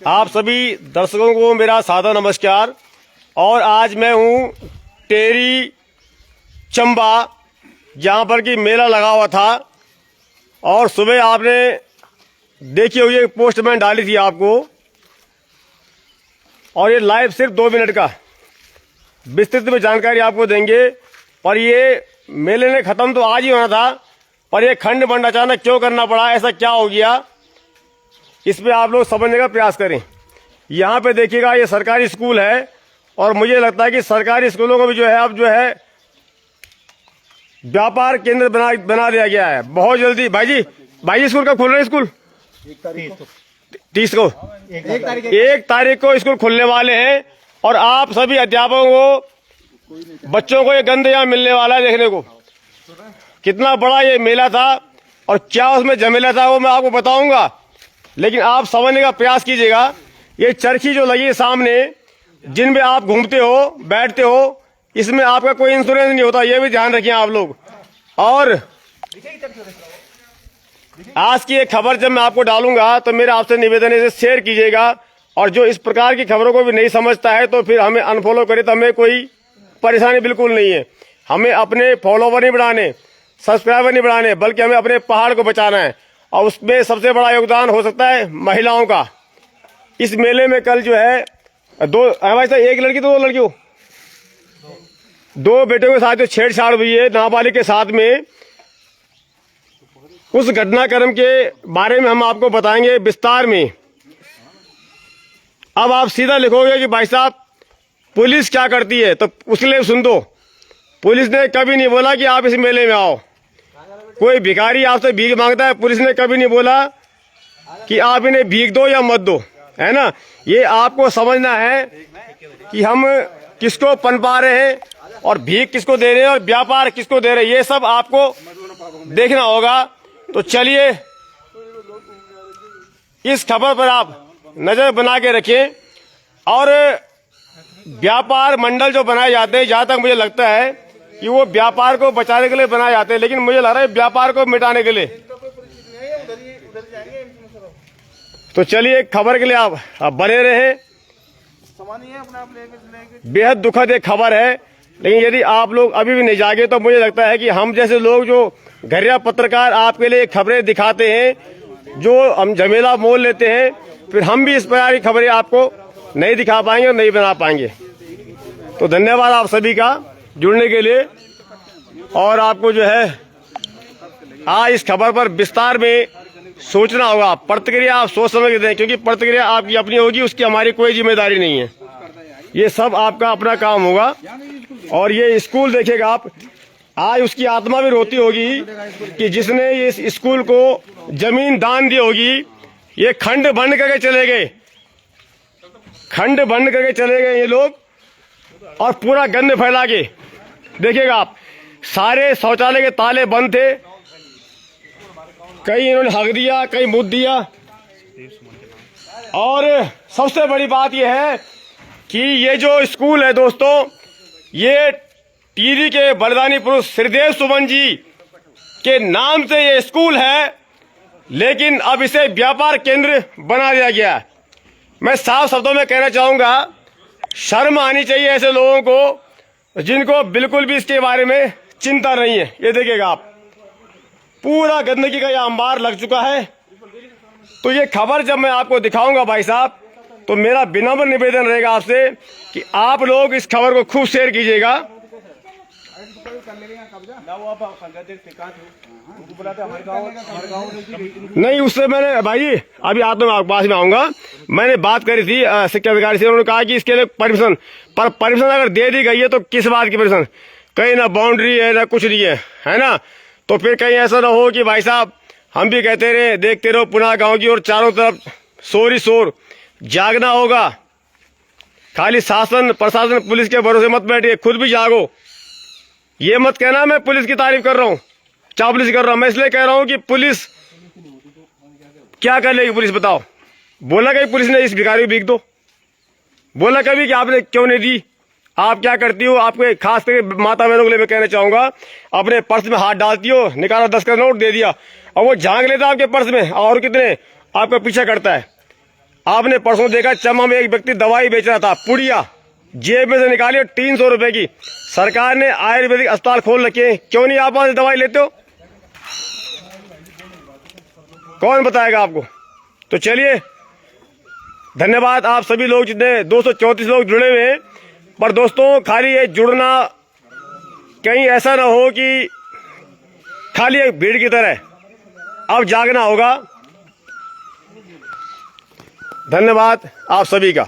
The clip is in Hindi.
आप सभी दर्शकों को मेरा सादर नमस्कार। और आज मैं हूँ टेरी चंबा, जहाँ पर कि मेला लगा हुआ था। और सुबह आपने देखी होगी एक पोस्ट मैंने डाली थी आपको, और ये लाइव सिर्फ 2 मिनट का विस्तृत में जानकारी आपको देंगे। और ये मेले ने खत्म तो आज ही होना था, पर ये खंड बंड अचानक क्यों करना पड़ा, ऐसा क्या हो गया, इस पे आप लोग समझने का प्रयास करें। यहाँ पे देखिएगा, ये सरकारी स्कूल है और मुझे लगता है कि सरकारी स्कूलों को भी जो है अब जो है व्यापार केंद्र बना दिया गया है। बहुत जल्दी भाई जी स्कूल कब खुल रहे हैं? स्कूल 30 को 1 तारीख को स्कूल खुलने वाले हैं। और आप सभी अध्यापकों को, बच्चों को ये गंद यहाँ मिलने वाला है। देखने को कितना बड़ा ये मेला था और क्या उसमें झमेला था वो मैं आपको बताऊंगा, लेकिन आप समझने का प्रयास कीजिएगा। ये चरखी जो लगी है सामने, जिनमें आप घूमते हो, बैठते हो, इसमें आपका कोई इंश्योरेंस नहीं होता, ये भी ध्यान रखिए आप लोग। और आज की एक खबर जब मैं आपको डालूंगा तो मेरा आपसे निवेदन है, इसे शेयर कीजिएगा। और जो इस प्रकार की खबरों को भी नहीं समझता है तो फिर हमें अनफॉलो करे, तो हमें कोई परेशानी बिल्कुल नहीं है। हमें अपने फॉलोवर नहीं बढ़ाने, सब्सक्राइबर नहीं बढ़ाने, बल्कि हमें अपने पहाड़ को बचाना है। और उसमें सबसे बड़ा योगदान हो सकता है महिलाओं का। इस मेले में कल जो है भाई साहब, 1 लड़की तो 2 लड़कियों, 2 बेटों के साथ जो छेड़छाड़ हुई है नाबालिग के साथ में, उस घटनाक्रम के बारे में हम आपको बताएंगे विस्तार में। अब आप सीधा लिखोगे कि भाई साहब पुलिस क्या करती है, तो उसके लिए सुन दो। पुलिस ने कभी नहीं बोला कि आप इस मेले में आओ। कोई भिखारी आपसे भीख मांगता है, पुलिस ने कभी नहीं बोला कि आप इन्हें भीख दो या मत दो, है ना। ये आपको समझना है कि हम किसको पनपा रहे हैं और भीख किसको दे रहे हैं और व्यापार किसको दे रहे हैं, ये सब आपको देखना होगा। तो चलिए इस खबर पर आप नजर बना के रखें। और व्यापार मंडल जो बनाए जाते हैं, जहां तक मुझे लगता है कि वो व्यापार को बचाने के लिए बनाए जाते हैं, लेकिन मुझे लग रहा है व्यापार को मिटाने के लिए। तो चलिए खबर के लिए आप बने रहे। बेहद दुखद एक खबर है, लेकिन यदि आप लोग अभी भी नहीं जागे तो मुझे लगता है कि हम जैसे लोग जो घरिया पत्रकार आपके लिए खबरें दिखाते हैं, जो हम झमेला मोल लेते हैं, फिर हम भी इस प्रकार की खबरें आपको नहीं दिखा पाएंगे और नहीं बना पाएंगे। तो धन्यवाद आप सभी का जुड़ने के लिए। और आपको जो है आज इस खबर पर विस्तार में सोचना होगा। प्रतिक्रिया आप सोच समझ के दें, क्योंकि प्रतिक्रिया आपकी अपनी होगी, उसकी हमारी कोई जिम्मेदारी नहीं है। ये सब आपका अपना काम होगा। और ये स्कूल देखेगा आप, आज उसकी आत्मा भी रोती होगी कि जिसने इस स्कूल को जमीन दान दी होगी। ये खंड बंड करके चले गए, खंड बंड करके चले गए ये लोग, और पूरा गंद फैला के। देखिएगा आप, सारे शौचालय के ताले बंद थे, कई इन्होंने हक दिया, कई मुद्द दिया। और सबसे बड़ी बात यह है कि ये जो स्कूल है दोस्तों, ये टिहरी के बलिदानी पुरुष श्रीदेव सुमन जी के नाम से ये स्कूल है, लेकिन अब इसे व्यापार केंद्र बना दिया गया है। मैं साफ शब्दों में कहना चाहूंगा, शर्म आनी चाहिए ऐसे लोगों को जिनको बिल्कुल भी इसके बारे में चिंता नहीं है। ये देखिएगा आप, पूरा गंदगी का यह अंबार लग चुका है। तो ये खबर जब मैं आपको दिखाऊंगा भाई साहब, तो मेरा विनम्र निवेदन रहेगा आपसे कि आप लोग इस खबर को खूब शेयर कीजिएगा। नहीं, उससे मैंने भाई अभी पास में आऊंगा, मैंने बात करी थी शिक्षा अधिकारी से। उन्होंने कहा कि इसके लिए परमिशन अगर दे दी गई है तो किस बात की परमिशन, कहीं ना बाउंड्री है ना कुछ नहीं है ना। तो फिर कहीं ऐसा ना हो कि भाई साहब हम भी कहते रहे, देखते रहो पुनः गांव की और चारों तरफ शोर ही शोर। जागना होगा, खाली शासन प्रशासन पुलिस के भरोसे मत बैठिए, खुद भी जागो। ये मत कहना मैं पुलिस की तारीफ कर रहा हूँ, चापलूसी कर रहा हूँ। मैं इसलिए कह रहा हूँ कि पुलिस क्या कर लेगी, पुलिस बताओ। बोला कभी पुलिस ने इस भिखारी को भीख दो? बोला कभी कि आपने क्यों नहीं दी? आप क्या करती हो? आपको खास करके माता बहनों के लिए मैं कहना चाहूंगा, अपने पर्स में हाथ डालती हो, निकाला 10 का नोट दे दिया और वो झांक लेता आपके पर्स में, और कितने आपका पीछा करता है। आपने परसों देखा चम्मा में एक व्यक्ति दवाई बेच रहा था, पुड़िया जेब में से निकाली 300 रुपए की। सरकार ने आयुर्वेदिक अस्पताल खोल रखे हैं, क्यों नहीं आप वहां से दवाई लेते हो? कौन बताएगा आपको? तो चलिए, धन्यवाद आप सभी लोग जितने 234 लोग जुड़े हुए हैं। पर दोस्तों, खाली ये जुड़ना कहीं ऐसा ना हो कि खाली एक भीड़ की तरह, अब जागना होगा। धन्यवाद आप सभी का।